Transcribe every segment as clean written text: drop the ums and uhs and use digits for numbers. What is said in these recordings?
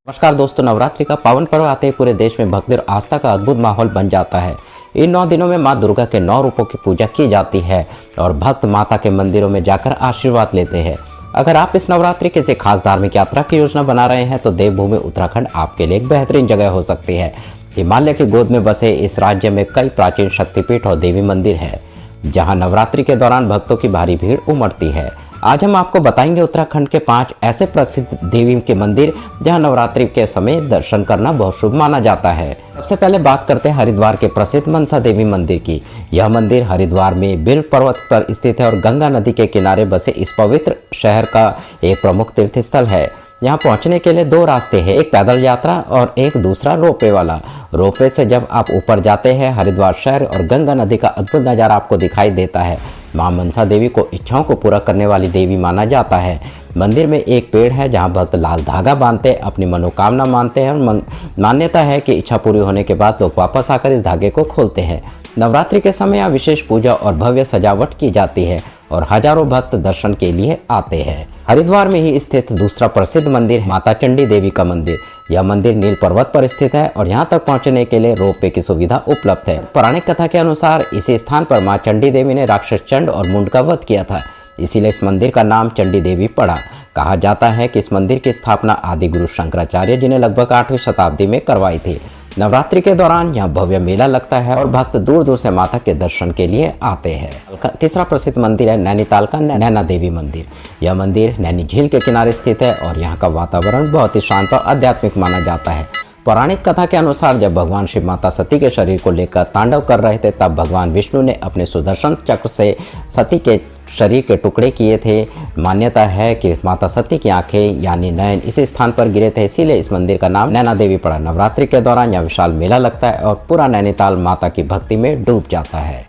नमस्कार दोस्तों, नवरात्रि का पावन पर्व आते ही पूरे देश में भक्ति और आस्था का अद्भुत माहौल बन जाता है। इन 9 दिनों में मां दुर्गा के 9 रूपों की पूजा की जाती है और भक्त माता के मंदिरों में जाकर आशीर्वाद लेते हैं। अगर आप इस नवरात्रि किसी खास धार्मिक यात्रा की योजना बना रहे हैं तो देवभूमि उत्तराखंड आपके लिए एक बेहतरीन जगह हो सकती है। हिमालय की गोद में बसे इस राज्य में कई प्राचीन शक्तिपीठ और देवी मंदिर है, जहाँ नवरात्रि के दौरान भक्तों की भारी भीड़ उमड़ती है। आज हम आपको बताएंगे उत्तराखंड के 5 ऐसे प्रसिद्ध देवी के मंदिर जहां नवरात्रि के समय दर्शन करना बहुत शुभ माना जाता है। सबसे पहले बात करते हैं हरिद्वार के प्रसिद्ध मनसा देवी मंदिर की। यह मंदिर हरिद्वार में बिल पर्वत पर स्थित है और गंगा नदी के किनारे बसे इस पवित्र शहर का एक प्रमुख तीर्थ स्थल है। यहाँ पहुँचने के लिए 2 रास्ते हैं, एक पैदल यात्रा और एक दूसरा रोपवे वाला। रोपवे से जब आप ऊपर जाते हैं, हरिद्वार शहर और गंगा नदी का अद्भुत नज़ारा आपको दिखाई देता है। मां मनसा देवी को इच्छाओं को पूरा करने वाली देवी माना जाता है। मंदिर में एक पेड़ है जहां भक्त लाल धागा बांधते अपनी मनोकामना मानते हैं और मान्यता है कि इच्छा पूरी होने के बाद लोग वापस आकर इस धागे को खोलते हैं। नवरात्रि के समय यहाँ विशेष पूजा और भव्य सजावट की जाती है और हजारों भक्त दर्शन के लिए आते हैं। हरिद्वार में ही स्थित दूसरा प्रसिद्ध मंदिर माता चंडी देवी का मंदिर। यह मंदिर नील पर्वत पर स्थित है और यहाँ तक पहुँचने के लिए रोपवे की सुविधा उपलब्ध है। पौराणिक कथा के अनुसार इसी स्थान पर मां चंडी देवी ने राक्षस चंड और मुंड का वध किया था, इसीलिए इस मंदिर का नाम चंडी देवी पड़ा। कहा जाता है कि इस मंदिर की स्थापना आदि गुरु शंकराचार्य जी ने लगभग 8वीं शताब्दी में करवाई थी। नवरात्रि के दौरान यहाँ भव्य मेला लगता है और भक्त दूर दूर से माता के दर्शन के लिए आते हैं। तीसरा प्रसिद्ध मंदिर है नैनीताल का नैना देवी मंदिर। यह मंदिर नैनी झील के किनारे स्थित है और यहाँ का वातावरण बहुत ही शांत और आध्यात्मिक माना जाता है। पौराणिक कथा के अनुसार जब भगवान शिव माता सती के शरीर को लेकर तांडव कर रहे थे, तब भगवान विष्णु ने अपने सुदर्शन चक्र से सती के शरीर के टुकड़े किए थे। मान्यता है कि माता सती की आंखें यानी नयन इसी स्थान पर गिरे थे, इसीलिए इस मंदिर का नाम नैना देवी पड़ा। नवरात्रि के दौरान यह विशाल मेला लगता है और पूरा नैनीताल माता की भक्ति में डूब जाता है।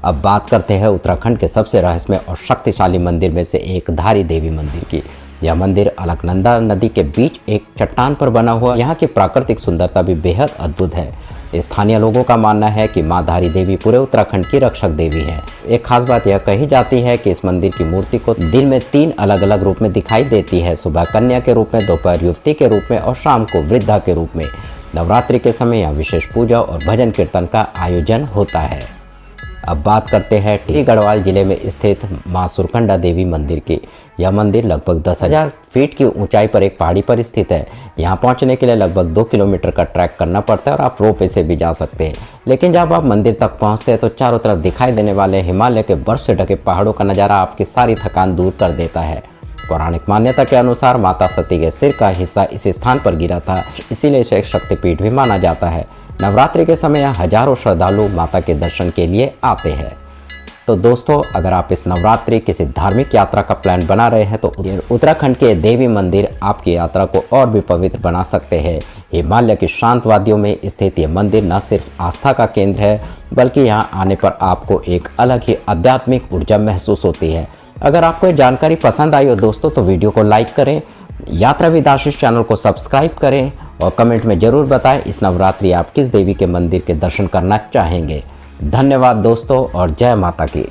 अब बात करते हैं उत्तराखंड के सबसे रहस्यमय और शक्तिशाली मंदिर में से एक धारी देवी मंदिर की। यह मंदिर अलकनंदा नदी के बीच एक चट्टान पर बना हुआ। यहाँ की प्राकृतिक सुंदरता भी बेहद अद्भुत है। स्थानीय लोगों का मानना है कि मां धारी देवी पूरे उत्तराखंड की रक्षक देवी है। एक खास बात यह कही जाती है कि इस मंदिर की मूर्ति को दिन में 3 अलग अलग रूप में दिखाई देती है, सुबह कन्या के रूप में, दोपहर युवती के रूप में और शाम को वृद्धा के रूप में। नवरात्रि के समय यहाँ विशेष पूजा और भजन कीर्तन का आयोजन होता है। अब बात करते हैं टिहरी गढ़वाल जिले में स्थित मां सुरकंडा देवी मंदिर की। यह मंदिर लगभग 10,000 फीट की ऊंचाई पर एक पहाड़ी पर स्थित है। यहाँ पहुँचने के लिए लगभग 2 किलोमीटर का ट्रैक करना पड़ता है और आप रोपवे से भी जा सकते हैं। लेकिन जब आप मंदिर तक पहुँचते हैं तो चारों तरफ दिखाई देने वाले हिमालय के बर्फ से ढके पहाड़ों का नज़ारा आपकी सारी थकान दूर कर देता है। पौराणिक मान्यता के अनुसार माता सती के सिर का हिस्सा इस स्थान पर गिरा था, इसीलिए इसे एक शक्तिपीठ भी माना जाता है। नवरात्रि के समय हजारों श्रद्धालु माता के दर्शन के लिए आते हैं। तो दोस्तों, अगर आप इस नवरात्रि किसी धार्मिक यात्रा का प्लान बना रहे हैं तो उत्तराखंड के देवी मंदिर आपकी यात्रा को और भी पवित्र बना सकते हैं। हिमालय की शांत वादियों में स्थित ये मंदिर न सिर्फ आस्था का केंद्र है, बल्कि यहाँ आने पर आपको एक अलग ही आध्यात्मिक ऊर्जा महसूस होती है। अगर आपको ये जानकारी पसंद आई हो दोस्तों तो वीडियो को लाइक करें, यात्रा विद आशीष चैनल को सब्सक्राइब करें और कमेंट में ज़रूर बताएं इस नवरात्रि आप किस देवी के मंदिर के दर्शन करना चाहेंगे। धन्यवाद दोस्तों और जय माता की।